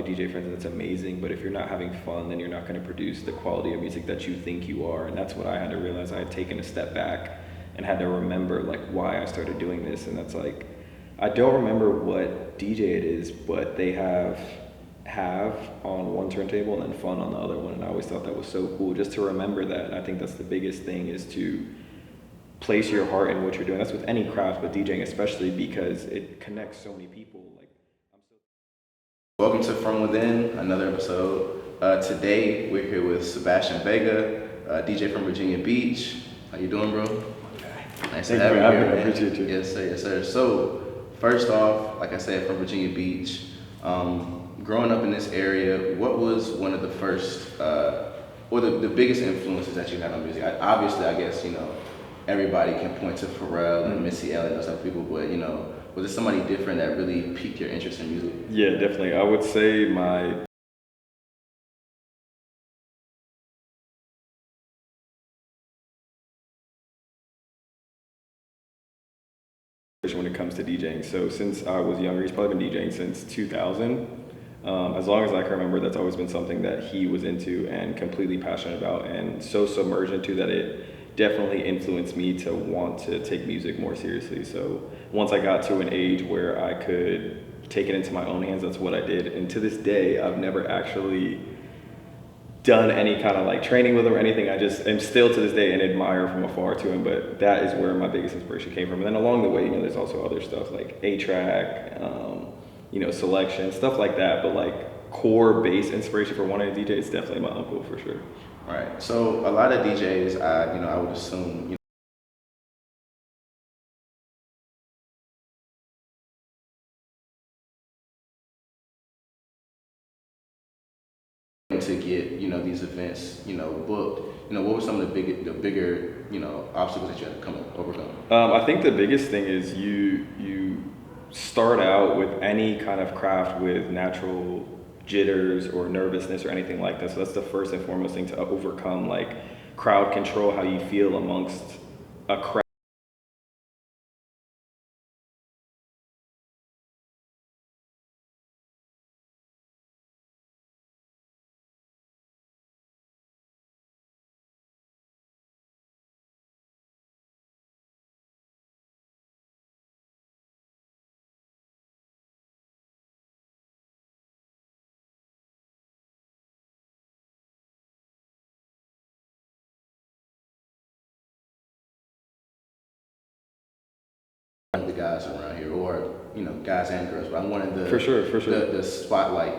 DJ friends, and it's amazing. But if you're not having fun, then you're not going to produce the quality of music that you think you are. And that's what I had to realize. I had taken a step back and had to remember like why I started doing this. And that's like, I don't remember what DJ it is, but they have on one turntable and then fun on the other one. And I always thought that was so cool just to remember that. And I think that's the biggest thing, is to place your heart in what you're doing. That's with any craft, but DJing especially, because it connects so many people. Like, welcome to From Within, another episode. Today we're here with Sebastian Vega, DJ from Virginia Beach. How you doing, bro? Nice to have you here, man. I appreciate you. Yes, sir. Yes, sir. So, first off, like I said, from Virginia Beach. Growing up in this area, what was one of the first, or the biggest influences that you had on music? Obviously, I guess, everybody can point to Pharrell and Missy Elliott and those other people, but, was there somebody different that really piqued your interest in music? Yeah, definitely. I would say when it comes to DJing. So since I was younger, he's probably been DJing since 2000. As long as I can remember, that's always been something that he was into and completely passionate about, and so submerged into that it definitely influenced me to want to take music more seriously. So once I got to an age where I could take it into my own hands, that's what I did. And to this day, I've never actually done any kind of like training with him or anything. I just am still to this day and admire from afar to him, but that is where my biggest inspiration came from. And then along the way, there's also other stuff like A-Track, selection, stuff like that. But like core base inspiration for wanting to DJ is definitely my uncle for sure. Right. So a lot of DJs, I would assume, to get these events booked. What were some of the bigger obstacles that you had to overcome? I think the biggest thing is you start out with any kind of craft with natural jitters or nervousness or anything like that. So that's the first and foremost thing to overcome, like crowd control, how you feel amongst a crowd. The guys around here, or guys and girls, but I wanted For sure. the spotlight,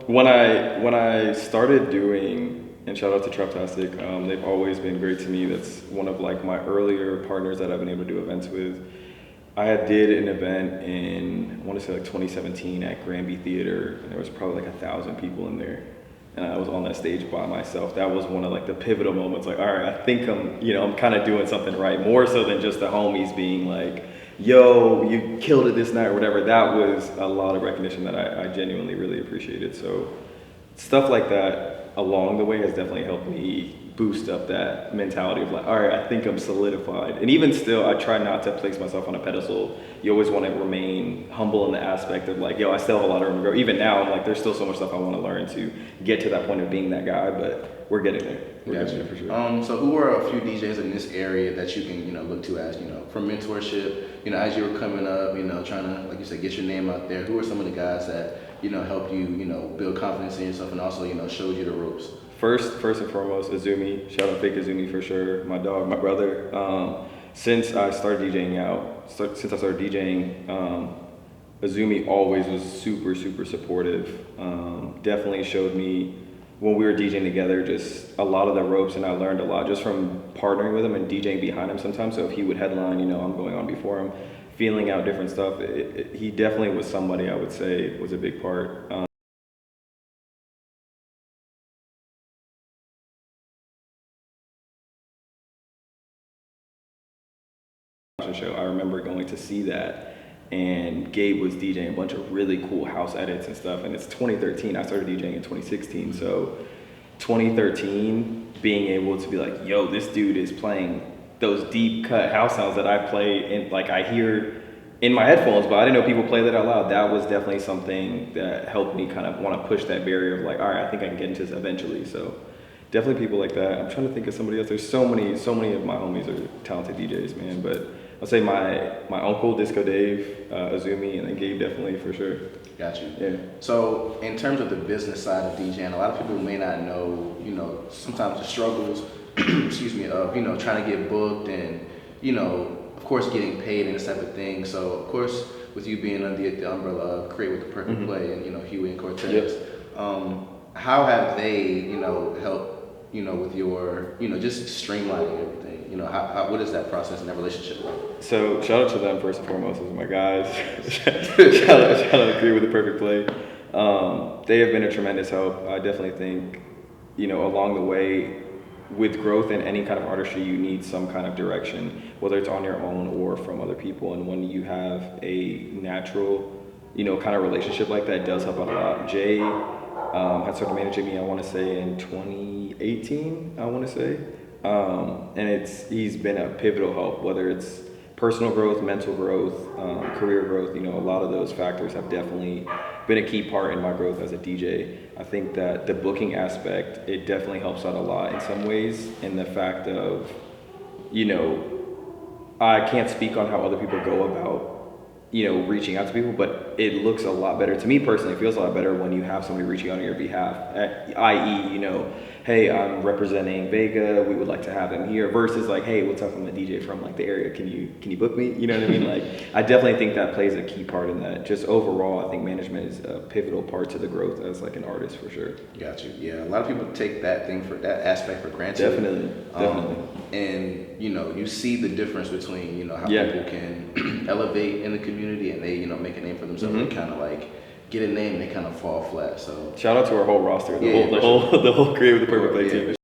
When I started doing, and shout out to Traptastic, they've always been great to me. That's one of like my earlier partners that I've been able to do events with. I did an event in, I want to say like 2017 at Granby Theater, and there was probably like 1,000 people in there. And I was on that stage by myself. That was one of like the pivotal moments. Like, all right, I think I'm kind of doing something right. More so than just the homies being like, yo, you killed it this night or whatever. That was a lot of recognition that I genuinely really appreciated. So stuff like that along the way has definitely helped me boost up that mentality of like, all right, I think I'm solidified. And even still, I try not to place myself on a pedestal. You always want to remain humble in the aspect of like, yo, I still have a lot of room to grow. Even now, I'm like, there's still so much stuff I want to learn to get to that point of being that guy, but we're getting there. We're getting there for sure. So who are a few DJs in this area that you can, look to as, for mentorship, as you were coming up, trying to, like you said, get your name out there? Who are some of the guys that, helped you, build confidence in yourself and also, showed you the ropes? First and foremost, Azumi. Shout out Fake Azumi for sure. My dog, my brother. Since I started DJing, Azumi always was super, super supportive. Definitely showed me when we were DJing together just a lot of the ropes, and I learned a lot just from partnering with him and DJing behind him sometimes. So if he would headline, I'm going on before him, feeling out different stuff. He definitely was somebody I would say was a big part. Show. I remember going to see that, and Gabe was DJing a bunch of really cool house edits and stuff, and it's 2013. I started DJing in 2016, so 2013, being able to be like, yo, this dude is playing those deep cut house sounds that I play, and like I hear in my headphones, but I didn't know people play that out loud. That was definitely something that helped me kind of want to push that barrier of like, all right, I think I can get into this eventually. So definitely people like that. I'm trying to think of somebody else. There's so many of my homies are talented DJs, man. But I'll say my uncle Disco Dave, Azumi, and then Gabe definitely for sure. Got you. Yeah. So in terms of the business side of DJing, a lot of people may not know, sometimes the struggles, excuse me, of, trying to get booked and, of course getting paid and this type of thing. So of course, with you being under the umbrella of Create with the Perfect Play and, Huey and Cortez, Yep. how have they, helped, with your, just streamlining everything? What is that process and that relationship like? So shout out to them first and foremost. Those are my guys. shout out to Create with the Perfect Play. They have been a tremendous help. I definitely think, along the way, with growth in any kind of artistry, you need some kind of direction, whether it's on your own or from other people. And when you have a natural, kind of relationship like that, it does help out a lot. Jay had started managing me, I want to say, in 2018, I want to say. And he's been a pivotal help, whether it's personal growth, mental growth, career growth. A lot of those factors have definitely been a key part in my growth as a DJ. I think that the booking aspect, it definitely helps out a lot in some ways, in the fact of, I can't speak on how other people go about, reaching out to people, but it looks a lot better to me personally. It feels a lot better when you have somebody reaching out on your behalf, i.e., hey, I'm representing Vega, we would like to have him here, versus like, hey, what's up, I'm a DJ from like the area, can you book me? You know what I mean? Like, I definitely think that plays a key part in that. Just overall, I think management is a pivotal part to the growth as like an artist for sure. Got you. Yeah, a lot of people take that aspect for granted. Definitely. And you see the difference between how people can elevate in the community and they make a name for themselves. They kind of like get a name, they kind of fall flat. So shout out to our whole roster, the whole Create with the Perfect Play team.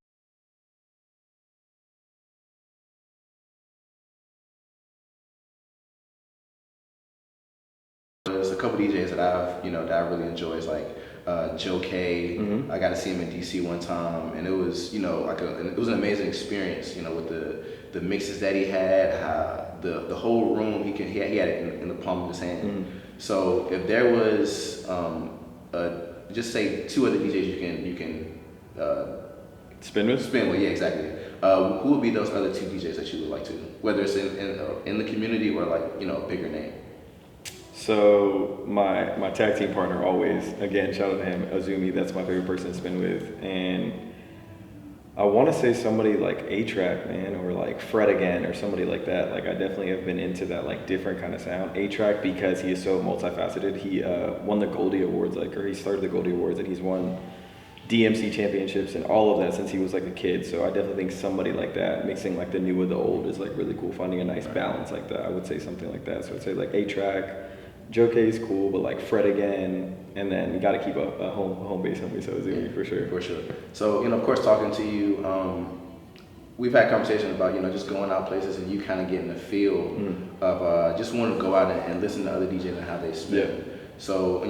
There's a couple DJs that I really enjoy. It's like Joe K. I got to see him in DC one time, and it was it was an amazing experience. With the mixes that he had, how the whole room he had it in the palm of his hand. So if there was just say two other DJs you can spin with, yeah, exactly. Who would be those other two DJs that you would like to, whether it's in the community or like a bigger name? So my tag team partner always, again, shout out to him, Azumi, that's my favorite person to spin with. And I want to say somebody like A-Track, man, or like Fred again, or somebody like that. Like, I definitely have been into that like different kind of sound. A-Track, because he is so multifaceted. He won the Goldie Awards, or he started the Goldie Awards, and he's won DMC championships and all of that since he was like a kid. So I definitely think somebody like that, mixing like the new with the old, is like really cool. Finding a nice balance like that, I would say something like that. So I'd say like A-Track. Joe K is cool, but like Fred again, and then you got to keep a home base homie, so Azumi for sure. For sure. So of course, talking to you, we've had conversations about just going out places and you kind of getting a feel of just wanting to go out and listen to other DJs and how they spin. Yeah. So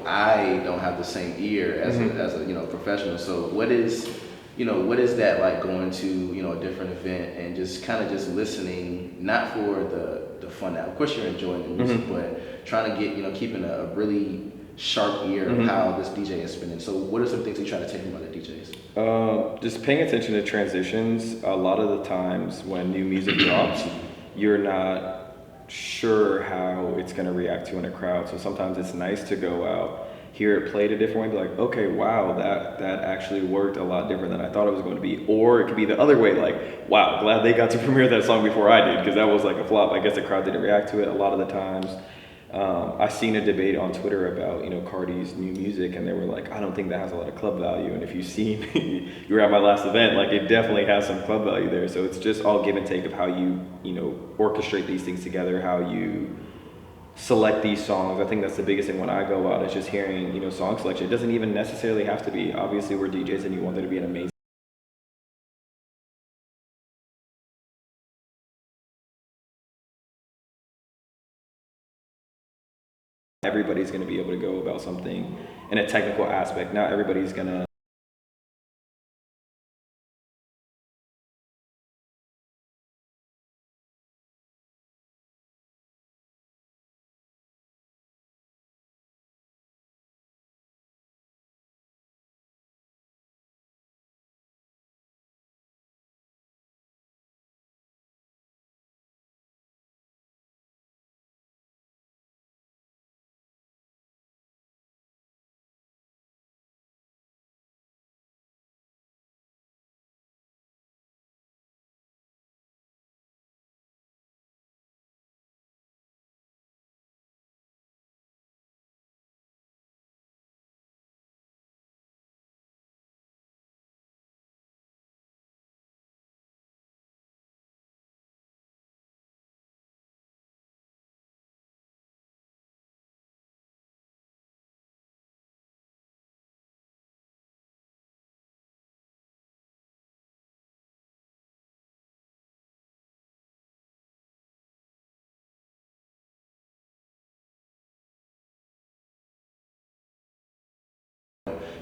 I don't have the same ear as a professional. So what is that like, going to a different event and just kind of just listening, not for the fun now. Of course you're enjoying the music, but trying to get keeping a really sharp ear of how this DJ is spinning. So what are some things you try to take from other DJs? Just paying attention to transitions. A lot of the times when new music drops, you're not sure how it's going to react to in a crowd. So sometimes it's nice to go out, hear it played a different way, and be like, okay, wow, that actually worked a lot different than I thought it was going to be. Or it could be the other way, like, wow, glad they got to premiere that song before I did, because that was like a flop. I guess the crowd didn't react to it a lot of the times. I've seen a debate on Twitter about Cardi's new music, and they were like, I don't think that has a lot of club value. And if you've seen, you were at my last event, like, it definitely has some club value there. So it's just all give and take of how you orchestrate these things together, how you select these songs. I think that's the biggest thing when I go out, is just hearing song selection. It doesn't even necessarily have to be, obviously we're DJs and you want there to be an amazing everybody's going to be able to go about something in a technical aspect. Not everybody's going to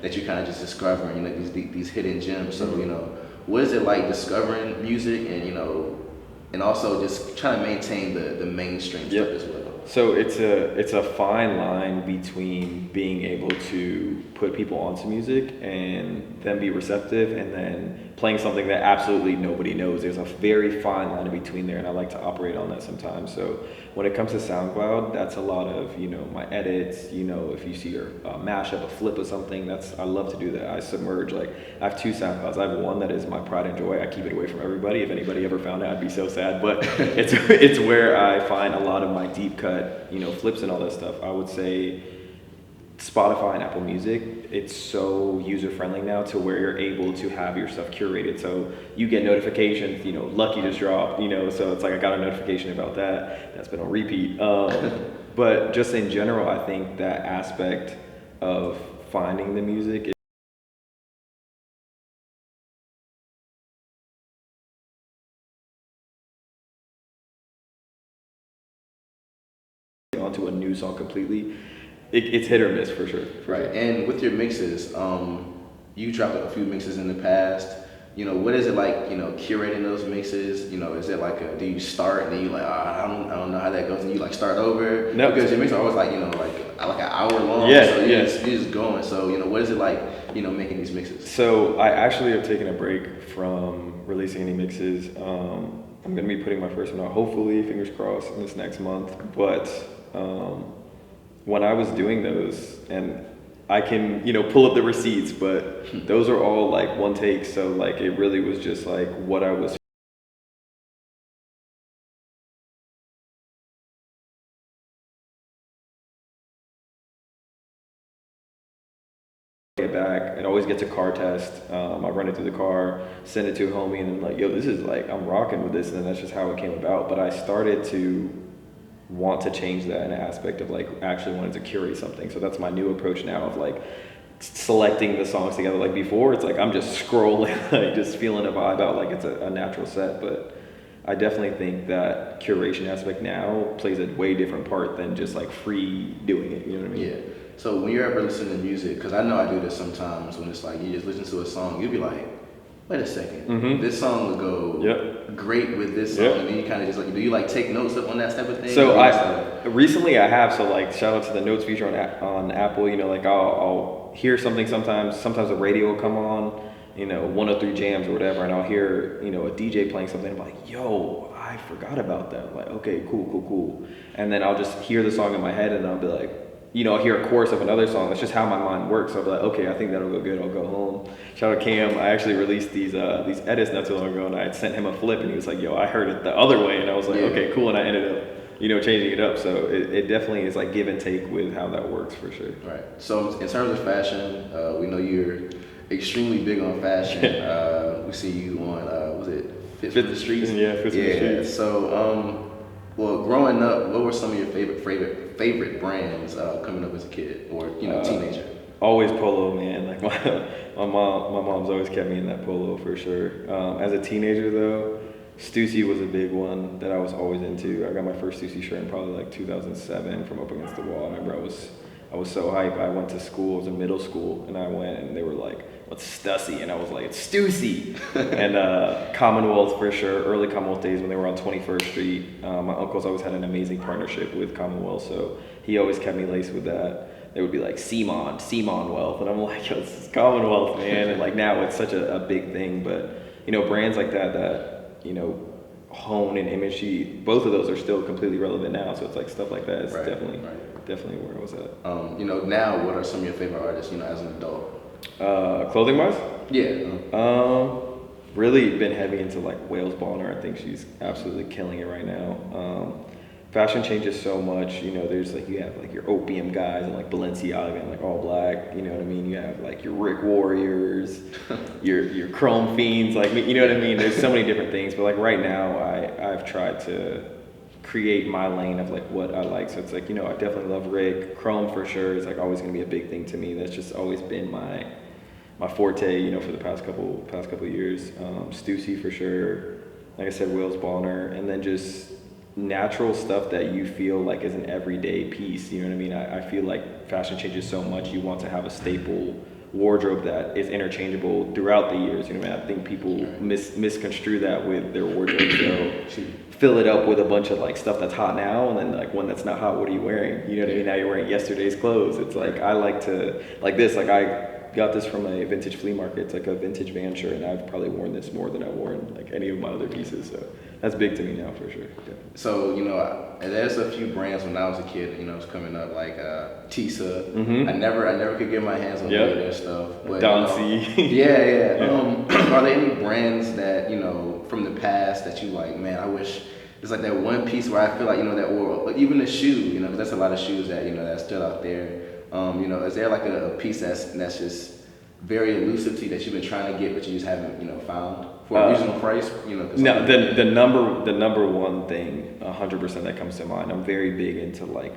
that you kind of just discovering, you know, these hidden gems. So, you know, what is it like discovering music and, you know, and also just trying to maintain the mainstream stuff as well? So it's a fine line between being able to put people onto music and then be receptive, and then playing something that absolutely nobody knows. There's a very fine line in between there, and I like to operate on that sometimes. So when it comes to SoundCloud, that's a lot of, you know, my edits. You know, if you see a mashup, a flip of something, I love to do that. I submerge, like, I have two SoundClouds. I have one that is my pride and joy. I keep it away from everybody. If anybody ever found out, I'd be so sad. But it's where I find a lot of my deep cut, you know, flips and all that stuff. I would say Spotify and Apple Music, it's so user friendly now to where you're able to have your stuff curated. So you get notifications, you know, Lucky just dropped, you know, so it's like I got a notification about that. That's been on repeat. But just in general, I think that aspect of finding the music onto a new song completely, it's hit or miss for sure. Right. And with your mixes, you dropped a few mixes in the past. You know, what is it like, you know, curating those mixes? You know, is it like do you start and then you like, I don't know how that goes, and you like start over? No. Because your mixes are always like, you know, like an hour long. Yeah, so yeah. You're just going. So, you know, what is it like, you know, making these mixes? So I actually have taken a break from releasing any mixes. I'm going to be putting my first one out, hopefully, fingers crossed, in this next month. But when I was doing those, and I can, you know, pull up the receipts, but those are all like one take. So like it really was just like what I was get back. I'd always get to car test. I run it through the car, send it to a homie, and then like, yo, this is like, I'm rocking with this. And then that's just how it came about. But I started to want to change that in an aspect of like actually wanting to curate something. So that's my new approach now of like selecting the songs together. Like before, it's like I'm just scrolling, like just feeling a vibe out, like it's a natural set. But I definitely think that curation aspect now plays a way different part than just like free doing it. You know what I mean? Yeah. So when you're ever listening to music, because I know I do this sometimes when it's like you just listen to a song, you'll be like, wait a second, this song would go great with this song, and then you kind of just like, do you like take notes up on that type of thing? So recently I have, so like shout out to the notes feature on Apple. You know, like I'll hear something sometimes the radio will come on, you know, 103 jams or whatever, and I'll hear, you know, a DJ playing something. I'm like, yo, I forgot about that. I'm like, okay, cool, and then I'll just hear the song in my head, and I'll be like, you know, I'll hear a chorus of another song. That's just how my mind works. So I'll be like, okay, I think that'll go good. I'll go home. Shout out Cam. I actually released these edits not too long ago, and I had sent him a flip, and he was like, yo, I heard it the other way. And I was like, okay, cool. And I ended up, you know, changing it up. So it definitely is like give and take with how that works for sure. Right. So in terms of fashion, we know you're extremely big on fashion. We see you on, was it Fifth of the Streets? Yeah, Fifth of the Streets. So, well, growing up, what were some of your favorite brands coming up as a kid or, you know, teenager? Always Polo, man. Like my mom's always kept me in that Polo for sure. As a teenager though, Stussy was a big one that I was always into. I got my first Stussy shirt in probably like 2007 from Up Against the Wall. I remember I was so hyped. I went to school, it was in middle school, and I went and they were like, what's Stussy? And I was like, it's Stussy. And Commonwealth for sure, early Commonwealth days when they were on 21st Street. My uncles always had an amazing partnership with Commonwealth, so he always kept me laced with that. They would be like, Simon Wealth. And I'm like, yo, this is Commonwealth, man. And like now it's such a big thing, but you know, brands like that, you know, hone and image, both of those are still completely relevant now. So it's like stuff like that is definitely where I was at. You know, now what are some of your favorite artists, you know, as an adult? Clothing wise? Yeah. Really been heavy into like Wales Bonner. I think she's absolutely killing it right now. Fashion changes so much, you know, there's like, you have like your opium guys and like Balenciaga and like all black, you know what I mean? You have like your Rick Warriors, your Chrome Fiends, like, you know what I mean? There's so many different things, but like right now I've tried to create my lane of like what I like. So it's like, you know, I definitely love Rick. Chrome for sure is like always gonna be a big thing to me. That's just always been my forte, you know, for the past couple years. Stussy for sure. Like I said, Wales Bonner, and then just natural stuff that you feel like is an everyday piece. You know what I mean? I feel like fashion changes so much. You want to have a staple wardrobe that is interchangeable throughout the years. You know, I think people misconstrue that with their wardrobe. So fill it up with a bunch of like stuff that's hot now, and then like when that's not hot, what are you wearing? You know what I mean? Now you're wearing yesterday's clothes. It's like I like to like this. Like I got this from a vintage flea market. It's like a vintage van shirt, and I've probably worn this more than I've worn like any of my other pieces. So that's big to me now for sure. Yeah. So, you know, there's a few brands when I was a kid, you know, it was coming up like Tisa. Mm-hmm. I never could get my hands on any of their stuff. But, Don you know, C. yeah. Are there any brands that, you know, from the past that you like, man, I wish it's like that one piece where I feel like, you know, that world, but even the shoe, you know, because that's a lot of shoes that, you know, that stood out there. You know, is there like a piece that's just very elusive to you that you've been trying to get, but you just haven't, you know, found for a reasonable price? You know, no, the number one thing, 100% that comes to mind. I'm very big into like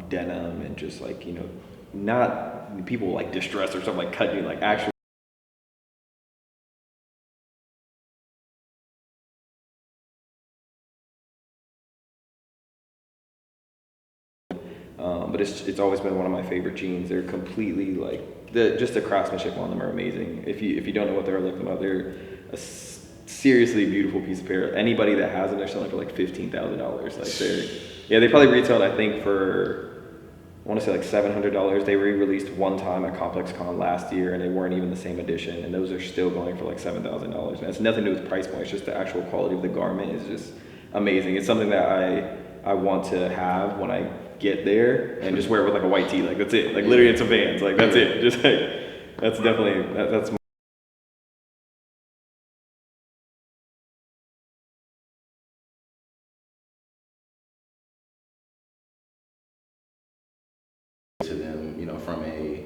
denim and just like, you know, not people like distress or something like cutting, like actual. But it's always been one of my favorite jeans. They're completely like the craftsmanship on them are amazing. If you don't know what they're, look them up. They're a seriously beautiful piece of apparel. Anybody that has them, they're selling for like $15,000. Like they probably retailed I think for I want to say like $700. They re-released one time at Complex Con last year, and they weren't even the same edition. And those are still going for like $7,000. And it's nothing to do with price point. It's just the actual quality of the garment is just amazing. It's something that I want to have when I get there and just wear it with like a white tee. Like that's it. Like literally, it's a Vans. Like that's it. Just like that's definitely that's. To them, you know, from a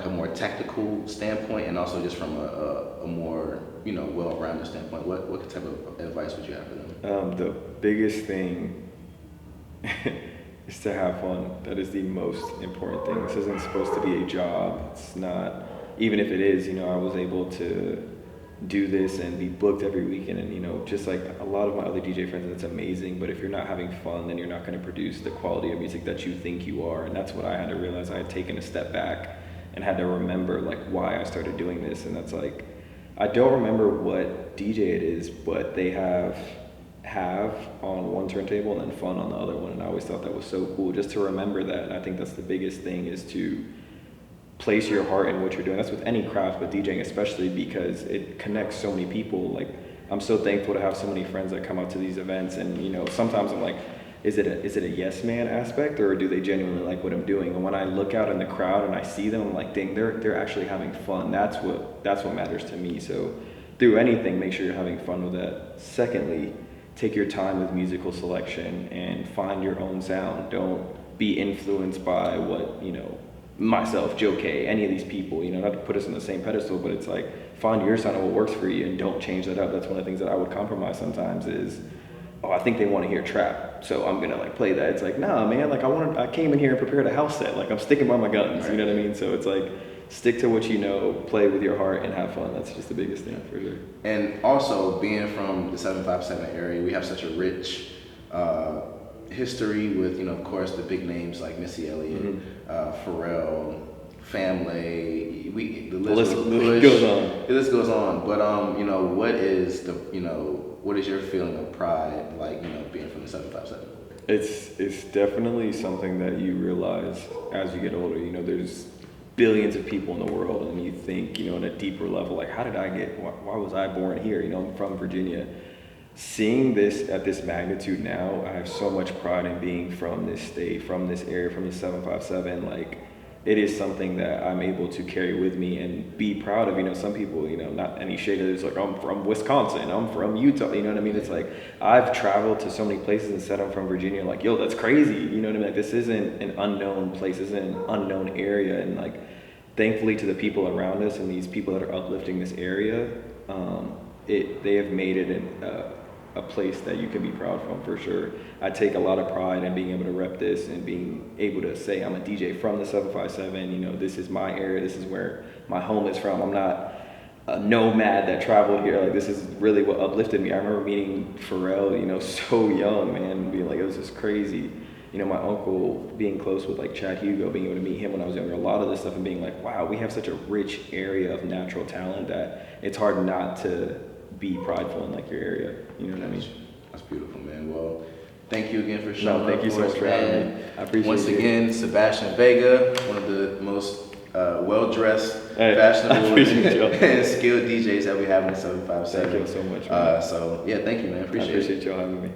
more tactical standpoint, and also just from a more, you know, well-rounded standpoint. What type of advice would you have for them? The biggest thing is to have fun. That is the most important thing. This isn't supposed to be a job. It's not. Even if it is, you know, I was able to do this and be booked every weekend, and you know, just like a lot of my other DJ friends, and it's amazing. But if you're not having fun, then you're not going to produce the quality of music that you think you are. And that's what I had to realize. I had taken a step back and had to remember like why I started doing this. And that's like, I don't remember what DJ it is, but they have on one turntable and then fun on the other one. And I always thought that was so cool just to remember that. And I think that's the biggest thing, is to place your heart in what you're doing. That's with any craft, but DJing especially, because it connects so many people. Like I'm so thankful to have so many friends that come out to these events, and you know, sometimes I'm like, is it a yes man aspect, or do they genuinely like what I'm doing? And when I look out in the crowd and I see them, I'm like, dang, they're actually having fun. That's what matters to me. So through anything, make sure you're having fun with that. Secondly, take your time with musical selection and find your own sound. Don't be influenced by what, you know, myself, Joe K, any of these people, you know, not to put us on the same pedestal, but it's like, find your sound and what works for you, and don't change that up. That's one of the things that I would compromise sometimes is, oh, I think they want to hear trap, so I'm gonna like play that. It's like, nah, man, like I came in here and prepared a house set. Like I'm sticking by my guns, you know what I mean? So it's like, stick to what you know, play with your heart, and have fun. That's just the biggest thing for sure. And also, being from the 757 area, we have such a rich history with, you know, of course, the big names like Missy Elliott, Pharrell, Family. The list goes on. The list goes on. But you know, what is your feeling of pride, like, you know, being from the 757? It's definitely something that you realize as you get older. You know, there's billions of people in the world, and you think, you know, on a deeper level, like, how did I get? Why was I born here? You know, I'm from Virginia. Seeing this at this magnitude now, I have so much pride in being from this state, from this area, from the 757. Like, it is something that I'm able to carry with me and be proud of. You know, some people, you know, not any shade of this, like, I'm from Wisconsin, I'm from Utah, you know what I mean? It's like, I've traveled to so many places and said I'm from Virginia, like, yo, that's crazy, you know what I mean? Like, this isn't an unknown place, this isn't an unknown area, and like, thankfully to the people around us and these people that are uplifting this area, they have made it a place that you can be proud from, for sure. I take a lot of pride in being able to rep this and being able to say I'm a DJ from the 757, you know, this is my area, this is where my home is from. I'm not a nomad that traveled here. Like, this is really what uplifted me. I remember meeting Pharrell, you know, so young, man, being like, it was just crazy. you know, my uncle being close with like Chad Hugo, being able to meet him when I was younger, a lot of this stuff, and being like, wow, we have such a rich area of natural talent that it's hard not to be prideful in like your area. You know what I mean? That's beautiful, man. Well, thank you again for No, showing up. thank you so much for having me. I appreciate it. Once again, Sebastian Vega, one of the most well-dressed, Hey, fashionable, you. and skilled DJs that we have in the 757. Thank you so much, man. So yeah, thank you, man. I Appreciate it. appreciate y'all having me.